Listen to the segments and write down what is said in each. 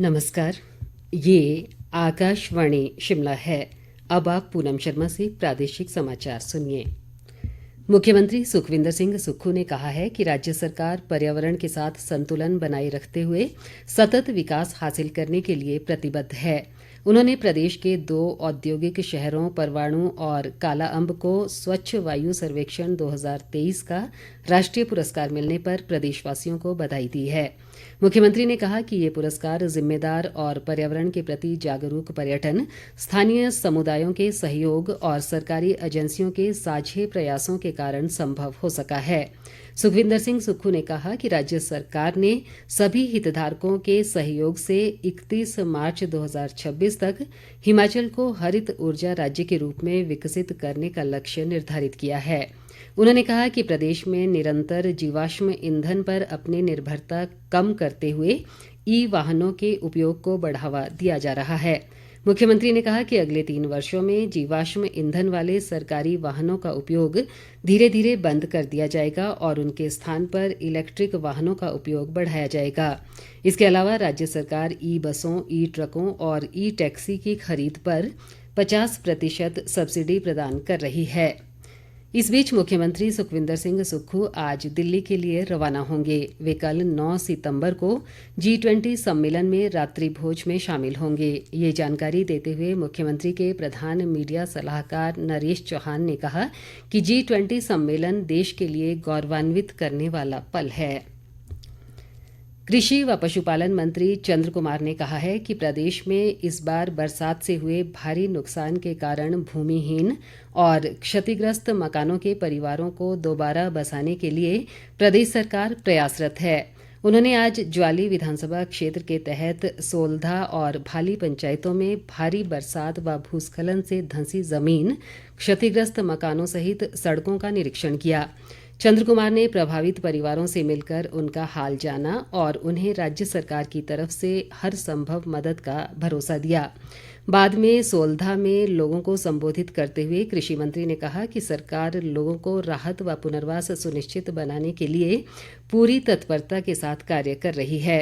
नमस्कार। ये आकाशवाणी शिमला है। अब आप पूनम शर्मा से प्रादेशिक समाचार सुनिए। मुख्यमंत्री सुखविंदर सिंह सुक्खू ने कहा है कि राज्य सरकार पर्यावरण के साथ संतुलन बनाए रखते हुए सतत विकास हासिल करने के लिए प्रतिबद्ध है। उन्होंने प्रदेश के 2 औद्योगिक शहरों परवाणु और कालाअंब को स्वच्छ वायु सर्वेक्षण 2023 का राष्ट्रीय पुरस्कार मिलने पर प्रदेशवासियों को बधाई दी है। मुख्यमंत्री ने कहा कि ये पुरस्कार जिम्मेदार और पर्यावरण के प्रति जागरूक पर्यटन, स्थानीय समुदायों के सहयोग और सरकारी एजेंसियों के साझे प्रयासों के कारण संभव हो सका है। सुखविंदर सिंह सुक्खू ने कहा कि राज्य सरकार ने सभी हितधारकों के सहयोग से 31 मार्च 2026 तक हिमाचल को हरित ऊर्जा राज्य के रूप में विकसित करने का लक्ष्य निर्धारित किया है। उन्होंने कहा कि प्रदेश में निरंतर जीवाश्म ईंधन पर अपनी निर्भरता कम करते हुए ई वाहनों के उपयोग को बढ़ावा दिया जा रहा है। मुख्यमंत्री ने कहा कि अगले 3 वर्षों में जीवाश्म ईंधन वाले सरकारी वाहनों का उपयोग धीरे धीरे बंद कर दिया जाएगा और उनके स्थान पर इलेक्ट्रिक वाहनों का उपयोग बढ़ाया जाएगा। इसके अलावा राज्य सरकार ई बसों, ई ट्रकों और ई टैक्सी की खरीद पर 50% सब्सिडी प्रदान कर रही है। इस बीच मुख्यमंत्री सुखविंदर सिंह सुक्खू आज दिल्ली के लिए रवाना होंगे। वे कल 9 सितंबर को G20 सम्मेलन में रात्रि भोज में शामिल होंगे। ये जानकारी देते हुए मुख्यमंत्री के प्रधान मीडिया सलाहकार नरेश चौहान ने कहा कि G20 सम्मेलन देश के लिए गौरवान्वित करने वाला पल है। कृषि व पशुपालन मंत्री चंद्र कुमार ने कहा है कि प्रदेश में इस बार बरसात से हुए भारी नुकसान के कारण भूमिहीन और क्षतिग्रस्त मकानों के परिवारों को दोबारा बसाने के लिए प्रदेश सरकार प्रयासरत है। उन्होंने आज ज्वाली विधानसभा क्षेत्र के तहत सोलधा और भाली पंचायतों में भारी बरसात व भूस्खलन से धंसी जमीन, क्षतिग्रस्त मकानों सहित सड़कों का निरीक्षण किया। चंद्र कुमार ने प्रभावित परिवारों से मिलकर उनका हाल जाना और उन्हें राज्य सरकार की तरफ से हर संभव मदद का भरोसा दिया। बाद में सोलधा में लोगों को संबोधित करते हुए कृषि मंत्री ने कहा कि सरकार लोगों को राहत व पुनर्वास सुनिश्चित बनाने के लिए पूरी तत्परता के साथ कार्य कर रही है।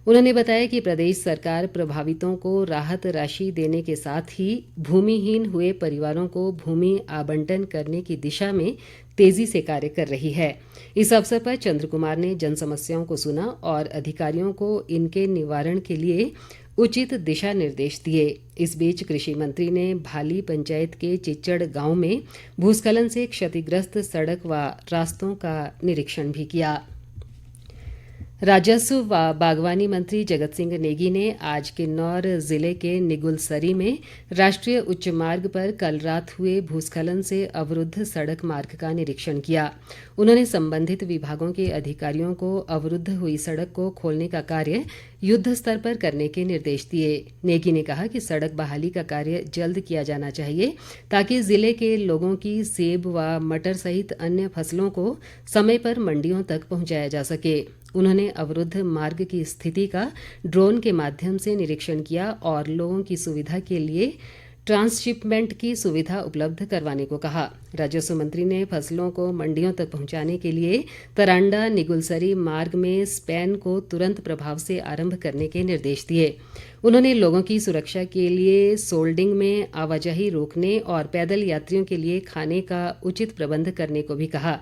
उन्होंने बताया कि प्रदेश सरकार प्रभावितों को राहत राशि देने के साथ ही भूमिहीन हुए परिवारों को भूमि आवंटन करने की दिशा में तेजी से कार्य कर रही है। इस अवसर पर चंद्र कुमार ने जन समस्याओं को सुना और अधिकारियों को इनके निवारण के लिए उचित दिशा निर्देश दिए। इस बीच कृषि मंत्री ने भाली पंचायत के चिच्चड़ गांव में भूस्खलन से क्षतिग्रस्त सड़क व रास्तों का निरीक्षण भी किया। राजस्व व बागवानी मंत्री जगत सिंह नेगी ने आज किन्नौर जिले के निगुलसरी में राष्ट्रीय उच्च मार्ग पर कल रात हुए भूस्खलन से अवरुद्ध सड़क मार्ग का निरीक्षण किया। उन्होंने संबंधित विभागों के अधिकारियों को अवरुद्ध हुई सड़क को खोलने का कार्य युद्ध स्तर पर करने के निर्देश दिए। नेगी ने कहा कि सड़क बहाली का कार्य जल्द किया जाना चाहिए ताकि जिले के लोगों की सेब व मटर सहित अन्य फसलों को समय पर मंडियों तक पहुंचाया जा सके। उन्होंने अवरुद्ध मार्ग की स्थिति का ड्रोन के माध्यम से निरीक्षण किया और लोगों की सुविधा के लिए ट्रांसशिपमेंट की सुविधा उपलब्ध करवाने को कहा। राजस्व मंत्री ने फसलों को मंडियों तक पहुंचाने के लिए तरांडा निगुलसरी मार्ग में स्पैन को तुरंत प्रभाव से आरंभ करने के निर्देश दिए। उन्होंने लोगों की सुरक्षा के लिए सोल्डिंग में आवाजाही रोकने और पैदल यात्रियों के लिए खाने का उचित प्रबंध करने को भी कहा।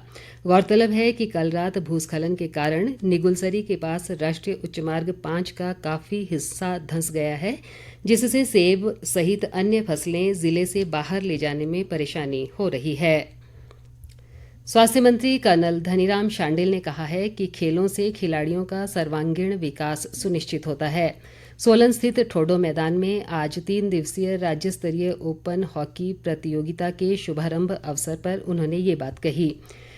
गौरतलब है कि कल रात भूस्खलन के कारण निगुलसरी के पास राष्ट्रीय उच्च मार्ग 5 का काफी हिस्सा धंस गया है, जिससे सेब सहित अन्य फसलें जिले से बाहर ले जाने में परेशानी हो रही है। स्वास्थ्य मंत्री कर्नल धनीराम शांडिल ने कहा है कि खेलों से खिलाड़ियों का सर्वांगीण विकास सुनिश्चित होता है। सोलन स्थित ठोडो मैदान में आज 3 दिवसीय राज्य स्तरीय ओपन हॉकी प्रतियोगिता के शुभारंभ अवसर पर उन्होंने ये बात कही।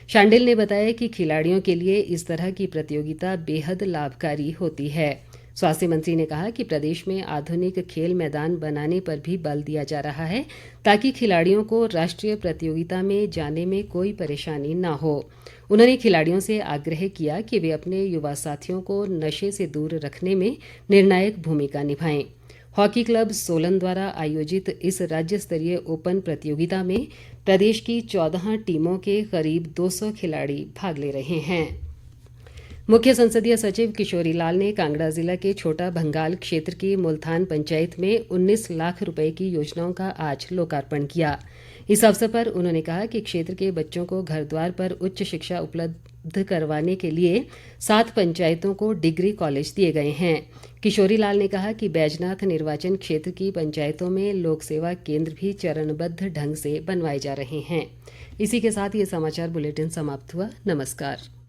शांडिल ने बताया कि खिलाड़ियों के लिए इस तरह की प्रतियोगिता बेहद लाभकारी होती है। स्वास्थ्य मंत्री ने कहा कि प्रदेश में आधुनिक खेल मैदान बनाने पर भी बल दिया जा रहा है ताकि खिलाड़ियों को राष्ट्रीय प्रतियोगिता में जाने में कोई परेशानी न हो। उन्होंने खिलाड़ियों से आग्रह किया कि वे अपने युवा साथियों को नशे से दूर रखने में निर्णायक भूमिका निभाएं। हॉकी क्लब सोलन द्वारा आयोजित इस राज्य स्तरीय ओपन प्रतियोगिता में प्रदेश की 14 टीमों के करीब 200 खिलाड़ी भाग ले रहे हैं। मुख्य संसदीय सचिव किशोरी लाल ने कांगड़ा जिला के छोटा भंगाल क्षेत्र की मुल्थान पंचायत में 19 लाख रुपए की योजनाओं का आज लोकार्पण किया। इस अवसर पर उन्होंने कहा कि क्षेत्र के बच्चों को घर द्वार पर उच्च शिक्षा उपलब्ध करवाने के लिए 7 पंचायतों को डिग्री कॉलेज दिए गए हैं। किशोरी लाल ने कहा कि बैजनाथ निर्वाचन क्षेत्र की पंचायतों में लोक सेवा केंद्र भी चरणबद्ध ढंग से बनवाए जा रहे हैं। इसी के साथ ये समाचार बुलेटिन समाप्त हुआ। नमस्कार।